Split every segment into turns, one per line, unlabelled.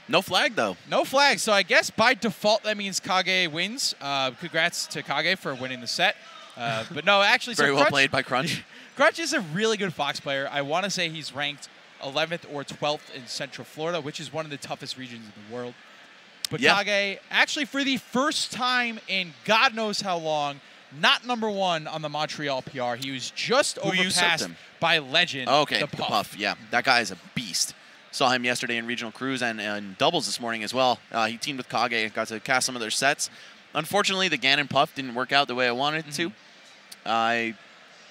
No flag, though.
No flag. So I guess by default, that means Kage wins. Congrats to Kage for winning the set. But no, actually,
Very
so
well played by Crunch.
Crunch is a really good Fox player. I want to say he's ranked 11th or 12th in Central Florida, which is one of the toughest regions in the world. But Kage, actually for the first time in God knows how long, not #1 on the Montreal PR. He was just overpassed by Legend,
the Puff. Yeah, that guy is a beast. Saw him yesterday in Regional Cruise and doubles this morning as well. He teamed with Kage, got to cast some of their sets. Unfortunately, the Ganon Puff didn't work out the way I wanted it to. I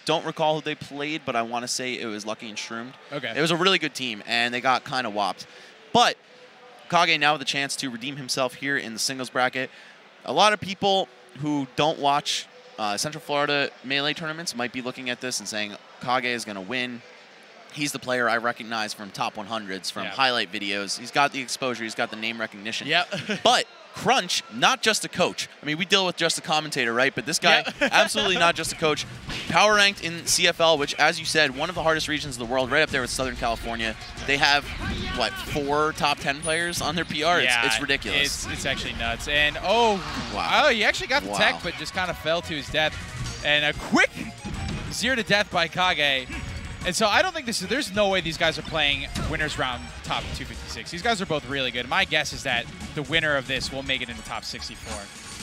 don't recall who they played, but I want to say it was Lucky and Shroomed.
Okay.
It was a really good team, and they got kind of whopped. But Kage now with a chance to redeem himself here in the singles bracket. A lot of people who don't watch Central Florida Melee tournaments might be looking at this and saying, Kage is going to win. He's the player I recognize from top 100s, from highlight videos. He's got the exposure. He's got the name recognition. But Crunch, not just a coach. I mean, we deal with just a commentator, right? But this guy, absolutely not just a coach. Power ranked in CFL, which, as you said, one of the hardest regions in the world, right up there with Southern California. They have, what, 4 top 10 players on their PR?
Yeah,
it's ridiculous.
It's actually nuts. And, oh, he actually got the tech, but just kind of fell to his death. And a quick 0 to death by Kage. And so I don't think there's no way these guys are playing winners round top 256. These guys are both really good. My guess is that the winner of this will make it into top 64.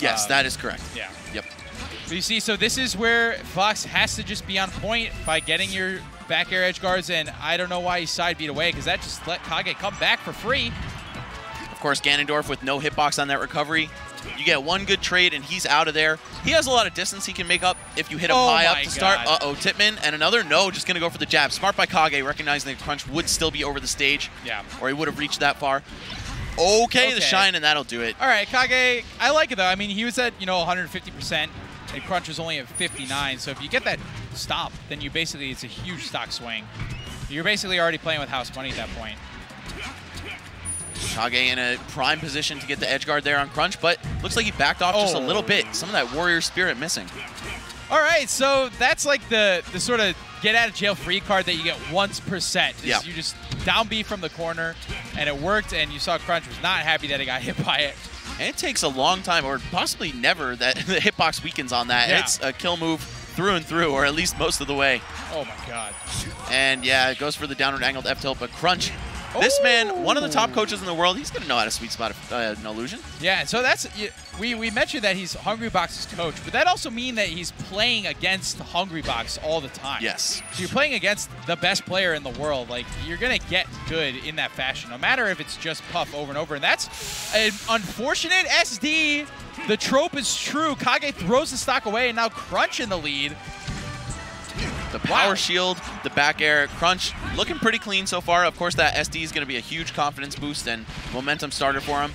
Yes, that is correct.
Yeah.
Yep.
So you see, so this is where Fox has to just be on point by getting your back air edge guards, and I don't know why he side beat away, because that just let Kage come back for free.
Of course, Ganondorf with no hitbox on that recovery. You get one good trade, and he's out of there. He has a lot of distance he can make up if you hit him high up to start. Tipman, and another no, just going to go for the jab. Smart by Kage, recognizing that Crunch would still be over the stage.
Yeah.
Or he would have reached that far. Okay, the shine, and that'll do it.
All right, Kage, I like it, though. I mean, he was at, 150%, and Crunch was only at 59. So if you get that stop, then you basically, it's a huge stock swing. You're basically already playing with house money at that point.
Kage in a prime position to get the edge guard there on Crunch, but looks like he backed off just a little bit. Some of that warrior spirit missing.
All right, so that's like the sort of get out of jail free card that you get once per set. You just down B from the corner, and it worked, and you saw Crunch was not happy that he got hit by it.
And it takes a long time, or possibly never, that the hitbox weakens on that.
Yeah.
It's a kill move through and through, or at least most of the way.
Oh my God.
And yeah, it goes for the downward angled F tilt, but Crunch, this man, one of the top coaches in the world, he's going to know how to sweet spot an illusion. Yeah,
so that's, we mentioned that he's Hungrybox's coach, but that also means that he's playing against Hungrybox all the time.
Yes.
So you're playing against the best player in the world. Like, you're going to get good in that fashion, no matter if it's just Puff over and over. And that's an unfortunate SD. The trope is true. Kage throws the stock away, and now Crunch in the lead.
The power shield, the back air, Crunch looking pretty clean so far. Of course, that SD is going to be a huge confidence boost and momentum starter for him.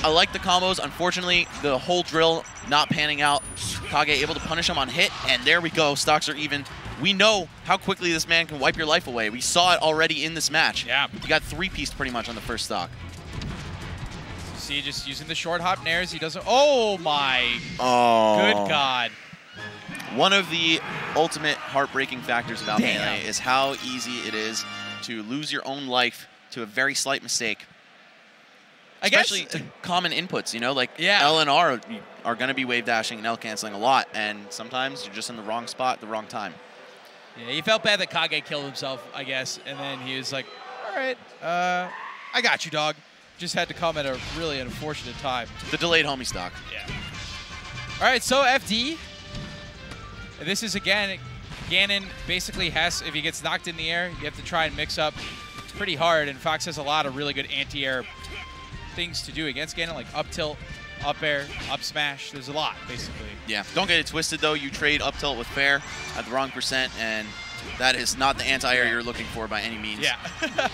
I like the combos. Unfortunately, the whole drill not panning out. Kage able to punish him on hit, and there we go. Stocks are even. We know how quickly this man can wipe your life away. We saw it already in this match.
Yeah.
He got 3-pieced pretty much on the first stock.
See, just using the short hop nairs, he doesn't. Oh my. Good God.
One of the ultimate heartbreaking factors about Melee is how easy it is to lose your own life to a very slight mistake. Especially to common inputs, like L and R are going to be wave dashing and L canceling a lot, and sometimes you're just in the wrong spot at the wrong time.
Yeah, he felt bad that Kage killed himself, I guess, and then he was like, all right, I got you, dog. Just had to come at a really unfortunate time.
The delayed homie stock.
Yeah. All right, so FD. This is, again, Ganon basically has, if he gets knocked in the air, you have to try and mix up. It's pretty hard, and Fox has a lot of really good anti-air things to do against Ganon, like up tilt, up air, up smash. There's a lot, basically. Yeah.
Don't get it twisted, though. You trade up tilt with fair at the wrong percent, and that is not the anti-air you're looking for by any means.
Yeah.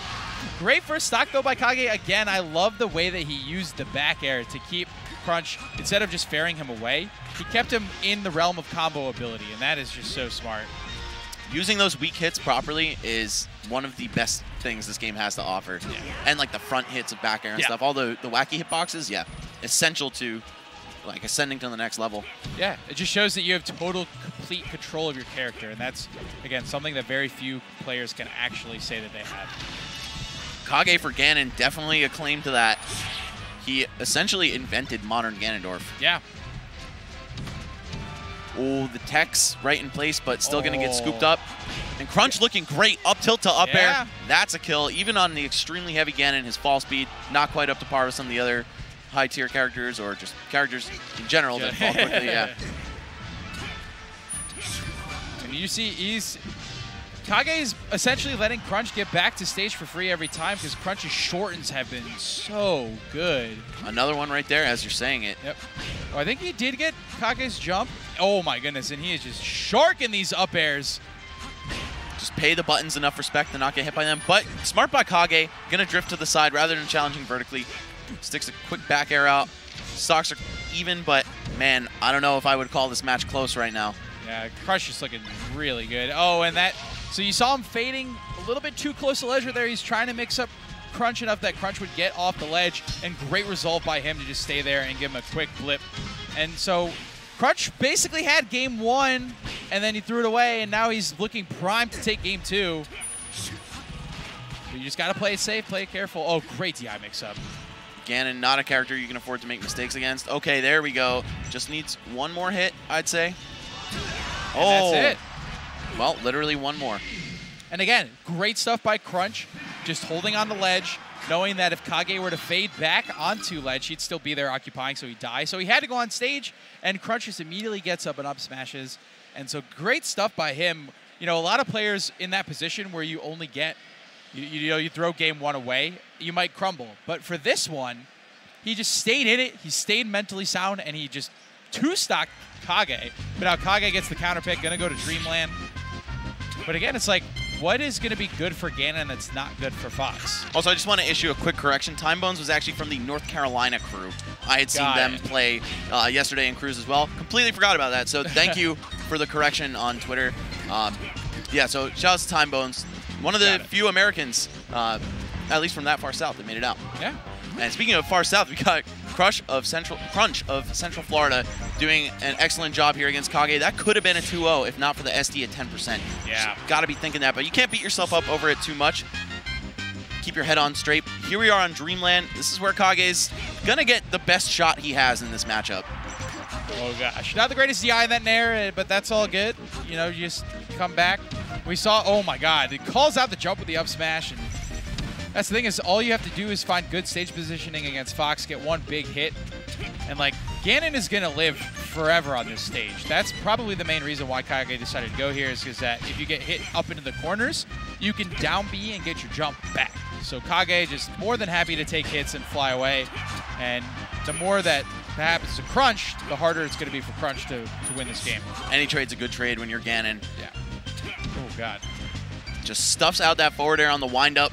Great first stock, though, by Kage. Again, I love the way that he used the back air to keep Crunch, instead of just fairing him away, he kept him in the realm of combo ability, and that is just so smart.
Using those weak hits properly is one of the best things this game has to offer. Yeah. And like the front hits of back air and stuff, all the wacky hitboxes, essential to like ascending to the next level.
Yeah, it just shows that you have total, complete control of your character, and that's, again, something that very few players can actually say that they have.
Kage for Ganon, definitely a claim to that. He essentially invented modern Ganondorf.
Yeah.
Oh, the tech's right in place, but still going to get scooped up. And Crunch looking great, up tilt to up air. That's a kill. Even on the extremely heavy Ganon, his fall speed, not quite up to par with some of the other high-tier characters, or just characters in general that fall quickly, yeah.
And you see, Kage is essentially letting Crunch get back to stage for free every time because Crunch's shortens have been so good.
Another one right there as you're saying it.
Yep. Oh, I think he did get Kage's jump. Oh my goodness, and he is just sharking these up airs.
Just pay the buttons enough respect to not get hit by them. But smart by Kage, gonna drift to the side rather than challenging vertically. Sticks a quick back air out. Stocks are even, but man, I don't know if I would call this match close right now.
Yeah, Crush is looking really good. Oh, and that, so you saw him fading a little bit too close to ledge there. He's trying to mix up Crunch enough that Crunch would get off the ledge, and great resolve by him to just stay there and give him a quick blip. And so Crunch basically had game 1, and then he threw it away, and now he's looking primed to take game 2. But you just got to play it safe, play it careful. Oh, great DI mix-up.
Ganon, not a character you can afford to make mistakes against. Okay, there we go. Just needs one more hit, I'd say.
And that's it.
Well, literally one more.
And again, great stuff by Crunch, just holding on the ledge, knowing that if Kage were to fade back onto ledge, he'd still be there occupying, so he'd die. So he had to go on stage, and Crunch just immediately gets up and up smashes. And so great stuff by him. You know, a lot of players in that position where you only get, you throw game 1 away, you might crumble. But for this one, he just stayed in it, he stayed mentally sound, and he just two-stocked Kage. But now Kage gets the counter pick, gonna go to Dreamland. But again, it's like, what is going to be good for Ganon that's not good for Fox?
Also, I just want to issue a quick correction. Time Bones was actually from the North Carolina crew. I had seen them play yesterday in Cruise as well. Completely forgot about that, so thank you for the correction on Twitter. Yeah, so shout out to Time Bones. One of the few Americans, at least from that far south, that made it out.
Yeah.
And speaking of far south, we got Crunch of Central Florida doing an excellent job here against Kage. That could have been a 2-0 if not for the SD at 10%.
Yeah.
Got to be thinking that, but you can't beat yourself up over it too much. Keep your head on straight. Here we are on Dreamland. This is where Kage's going to get the best shot he has in this matchup.
Oh, gosh. Not the greatest DI in that Nair, but that's all good. You know, you just come back. We saw, oh, my God. It calls out the jump with the up smash, and that's the thing is all you have to do is find good stage positioning against Fox, get one big hit, and like Ganon is going to live forever on this stage. That's probably the main reason why Kage decided to go here is because that if you get hit up into the corners, you can down B and get your jump back. So Kage just more than happy to take hits and fly away, and the more that happens to Crunch, the harder it's going to be for Crunch to win this game.
Any trade's a good trade when you're Ganon.
Yeah. Oh, God.
Just stuffs out that forward air on the windup.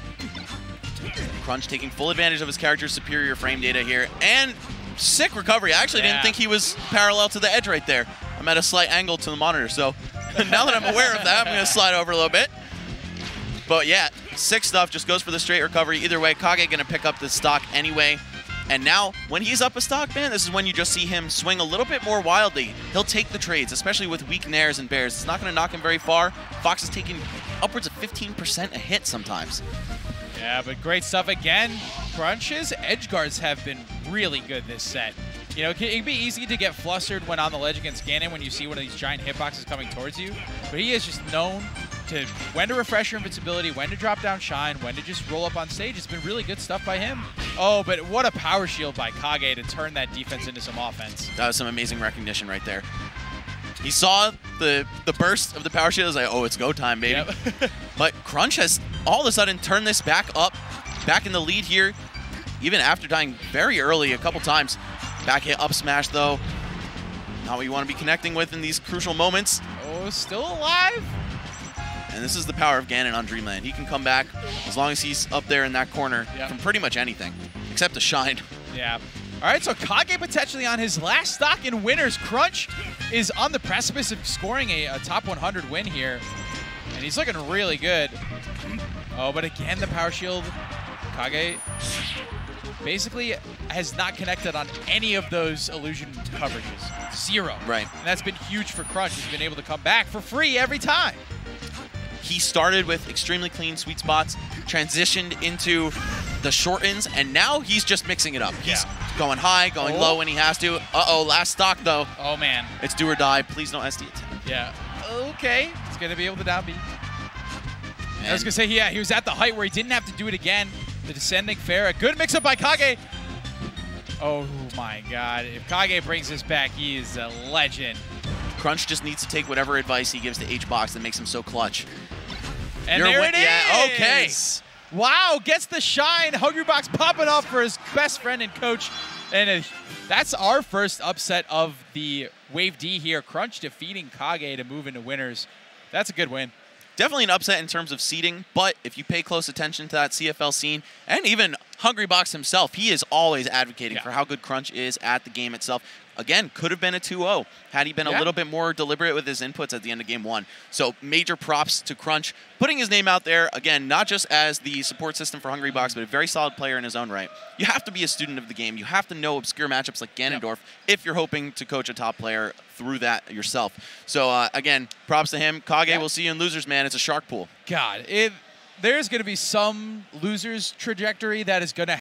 Crunch taking full advantage of his character's superior frame data here. And sick recovery. I actually didn't think he was parallel to the edge right there. I'm at a slight angle to the monitor, so now that I'm aware of that, I'm going to slide over a little bit. But yeah, sick stuff. Just goes for the straight recovery. Either way, Kage going to pick up the stock anyway. And now, when he's up a stock, man, this is when you just see him swing a little bit more wildly. He'll take the trades, especially with weak nairs and bears. It's not going to knock him very far. Fox is taking upwards of 15% a hit sometimes.
Yeah, but great stuff again. Crunch's edge guards have been really good this set. You know, it can be easy to get flustered when on the ledge against Ganon when you see one of these giant hitboxes coming towards you. But he is just known to when to refresh your invincibility, when to drop down shine, when to just roll up on stage. It's been really good stuff by him. Oh, but what a power shield by Kage to turn that defense into some offense.
That was some amazing recognition right there. He saw the burst of the power shield. He was like, oh, it's go time, baby. Yep. But Crunch has all of a sudden turned this back up, back in the lead here, even after dying very early a couple times. Back hit up smash, though. Not what you want to be connecting with in these crucial moments.
Oh, still alive.
And this is the power of Ganon on Dreamland. He can come back as long as he's up there in that corner from pretty much anything, except a shine.
Yeah. All right, so Kage potentially on his last stock in winners. Crunch is on the precipice of scoring a top 100 win here, and he's looking really good. Oh, but again, the power shield. Kage basically has not connected on any of those illusion coverages. Zero.
Right.
And that's been huge for Crunch. He's been able to come back for free every time.
He started with extremely clean sweet spots, transitioned into the short-ins, and now he's just mixing it up. He's going high, going low when he has to. Uh-oh, last stock, though.
Oh, man.
It's do or die. Please don't SD attack.
Yeah. Okay. He's going to be able to down B. I was going to say, yeah, he was at the height where he didn't have to do it again. The descending fair. A good mix-up by Kage. Oh, my God. If Kage brings this back, he is a legend.
Crunch just needs to take whatever advice he gives to H-Box that makes him so clutch.
And there it is.
Yeah, okay.
Wow, gets the shine. Hungrybox popping off for his best friend and coach. And that's our first upset of the Wave D here. Crunch defeating Kage to move into winners. That's a good win.
Definitely an upset in terms of seeding, but if you pay close attention to that CFL scene, and even Hungrybox himself, he is always advocating for how good Crunch is at the game itself. Again, could have been a 2-0 had he been a little bit more deliberate with his inputs at the end of game 1. So major props to Crunch, putting his name out there, again, not just as the support system for Hungrybox, but a very solid player in his own right. You have to be a student of the game. You have to know obscure matchups like Ganondorf if you're hoping to coach a top player through that yourself. So, again, props to him. Kage, we'll see you in losers, man. It's a shark pool.
God, there's going to be some losers trajectory that is going to